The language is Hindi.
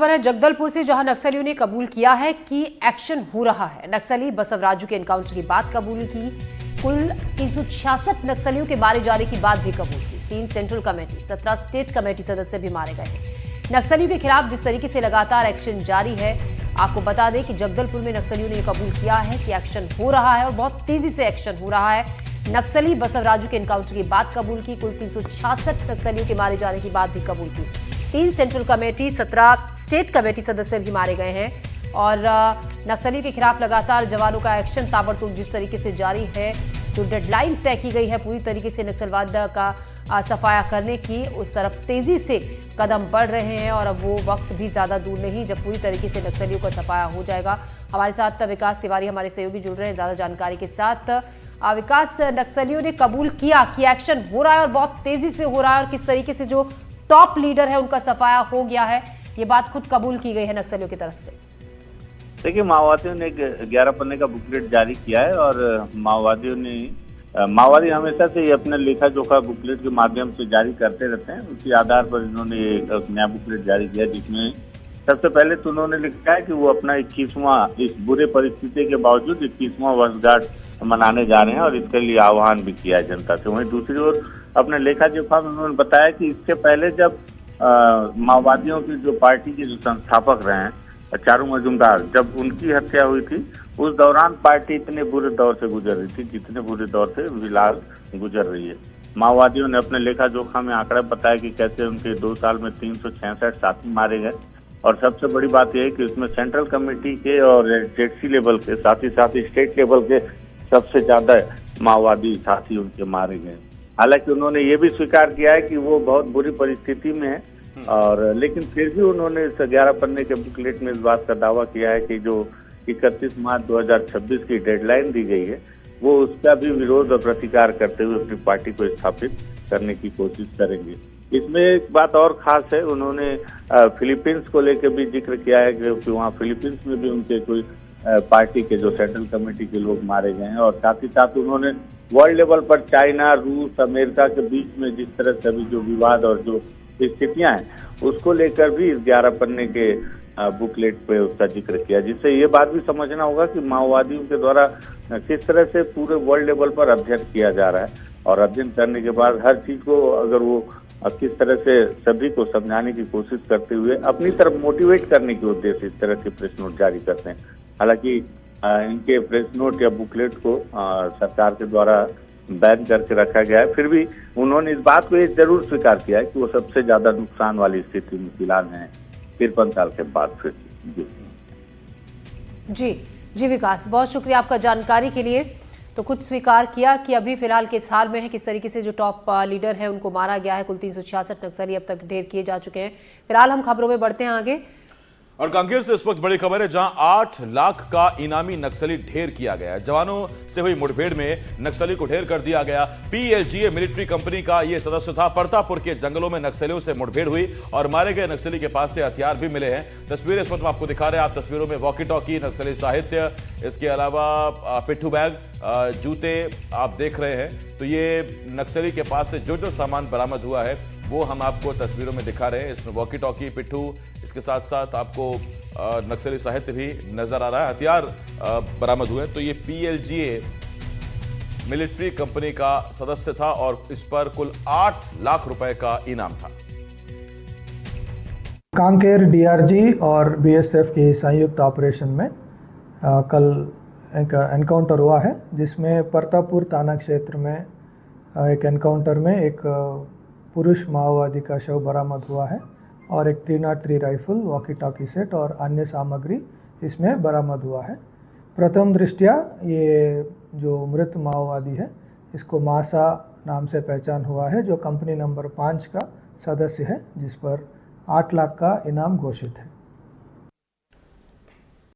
खबर है जगदलपुर से, जहां नक्सलियों ने कबूल किया है कि एक्शन हो रहा है। नक्सली बसवराजू के एनकाउंटर की बात कबूल की। कुल 366 नक्सलियों के मारे जाने की बात भी कबूल की। 3 सेंट्रल कमेटी, 17 स्टेट कमेटी सदस्य भी मारे गए हैं। नक्सलियों के खिलाफ जिस तरीके से लगातार एक्शन जारी है, आपको बता दें कि जगदलपुर में नक्सलियों ने कबूल किया है कि एक्शन हो रहा है और बहुत तेजी से एक्शन हो रहा है। नक्सली बसवराजू के एनकाउंटर की बात कबूल की। कुल 366 नक्सलियों के मारे जाने की बात भी कबूल की। 3 सेंट्रल कमेटी, 17 स्टेट कमेटी सदस्य भी मारे गए हैं और नक्सली के खिलाफ लगातार जवानों का एक्शन ताबड़तोड़ जिस तरीके से जारी है, जो डेडलाइन तय की गई है पूरी तरीके से नक्सलवाद का सफाया करने की, उस तरफ तेजी से कदम बढ़ रहे हैं और अब वो वक्त भी ज्यादा दूर नहीं जब पूरी तरीके से नक्सलियों का सफाया हो जाएगा। हमारे साथ विकास तिवारी हमारे सहयोगी जुड़ रहे हैं ज्यादा जानकारी के साथ। विकास, नक्सलियों ने कबूल किया कि एक्शन हो रहा है और बहुत तेजी से हो रहा है और किस तरीके से जो टॉप लीडर है उनका सफाया हो गया है, ये बात खुद कबूल की गई है नक्सलियों की तरफ से। देखिए, माओवादियों ने 11 पन्ने का बुकलेट जारी किया है और माओवादी हमेशा से ही अपने लेखा जोखा बुकलेट के माध्यम से जारी करते रहते हैं। उसी आधार पर इन्होंने एक नया बुकलेट जारी किया, जिसमें सबसे पहले तो उन्होंने लिखा है कि वो अपना 21वां, इस बुरे परिस्थिति के बावजूद 21वां वर्षगांठ मनाने जा रहे हैं और इसके लिए आह्वान भी किया है जनता से। वहीं दूसरी ओर अपने लेखा जोखा में उन्होंने बताया कि इससे पहले जब माओवादियों की जो पार्टी के जो संस्थापक रहे हैं चारू मजूमदार, जब उनकी हत्या हुई थी, उस दौरान पार्टी इतने बुरे दौर से गुजर रही थी जितने बुरे दौर से फिलहाल गुजर रही है। माओवादियों ने अपने लेखा जोखा में आंकड़ा बताया कि कैसे उनके 2 साल में 366 साथी मारे गए और सबसे बड़ी बात यह है कि उसमें सेंट्रल कमेटी के और जेडसी लेवल के साथ ही स्टेट लेवल के सबसे ज्यादा माओवादी साथी उनके मारे गए। हालांकि उन्होंने ये भी स्वीकार किया है कि वो बहुत बुरी परिस्थिति में है और लेकिन फिर भी उन्होंने इस 11 पन्ने के बुकलेट में इस बात का दावा किया है कि जो 31 मार्च 2026 की डेडलाइन दी गई है, वो उसका भी विरोध और प्रतिकार करते हुए अपनी पार्टी को स्थापित करने की कोशिश करेंगे। इसमें एक बात और खास है, उन्होंने फिलीपींस को लेकर भी जिक्र किया है कि वहाँ फिलीपींस में भी उनके कोई पार्टी के जो सेंट्रल कमेटी के लोग मारे गए हैं और साथ ही साथ उन्होंने वर्ल्ड लेवल पर चाइना, रूस, अमेरिका के बीच में जिस तरह से अभी जो विवाद और जो स्थितियां हैं उसको लेकर भी इस 11 पन्ने के बुकलेट पे उसका जिक्र किया, जिससे ये बात भी समझना होगा कि माओवादियों के द्वारा किस तरह से पूरे वर्ल्ड लेवल पर अध्ययन किया जा रहा है और अध्ययन करने के बाद हर चीज को अगर वो किस तरह से सभी को समझाने की कोशिश करते हुए अपनी तरफ मोटिवेट करने के उद्देश्य इस तरह के प्रेस नोट जारी करते हैं। हालांकि इनके प्रेस नोट या बुकलेट को सरकार के द्वारा बैन करके रखा गया है, फिर भी उन्होंने इस बात को जरूर स्वीकार किया है कि वो सबसे ज्यादा नुकसान वाली स्थिति में फिलहाल है 53 साल के बाद। फिर जी विकास, बहुत शुक्रिया आपका जानकारी के लिए। तो खुद स्वीकार किया कि अभी फिलहाल किस हाल में है, किस तरीके से जो टॉप लीडर है उनको मारा गया है। कुल 366 नक्सली अब तक ढेर किए जा चुके हैं। फिलहाल हम खबरों में बढ़ते हैं आगे। और कांकेर से इस वक्त बड़ी खबर है, जहां 8 लाख का इनामी नक्सली ढेर किया गया है। जवानों से हुई मुठभेड़ में नक्सली को ढेर कर दिया गया। पीएलजीए मिलिट्री कंपनी का यह सदस्य था। परतापुर के जंगलों में नक्सलियों से मुठभेड़ हुई और मारे गए नक्सली के पास से हथियार भी मिले हैं। तस्वीरें इस वक्त आपको दिखा रहे हैं। आप तस्वीरों में वॉकी टॉकी, नक्सली साहित्य, इसके अलावा पिट्ठू बैग, जूते आप देख रहे हैं। तो ये नक्सली के पास से जो सामान बरामद हुआ है वो हम आपको तस्वीरों में दिखा रहे हैं। इसमें वॉकी टॉकी, पिट्ठू, इसके साथ साथ आपको नक्सली साहित्य भी नजर आ रहा है। हथियार बरामद हुए। तो ये पीएलजीए मिलिट्री कंपनी का सदस्य था और इस पर कुल 8 लाख रुपए का इनाम था। कांकेर डीआरजी और बीएसएफ के संयुक्त ऑपरेशन में कल एक एनकाउंटर हुआ है, जिसमें परतापुर थाना क्षेत्र में एक एनकाउंटर में एक पुरुष माओवादी का शव बरामद हुआ है और एक 303 राइफल, वॉकी टॉकी सेट और अन्य सामग्री इसमें बरामद हुआ है। प्रथम दृष्टया ये जो मृत माओवादी है इसको मासा नाम से पहचान हुआ है, जो कंपनी नंबर 5 का सदस्य है, जिस पर 8 लाख का इनाम घोषित है।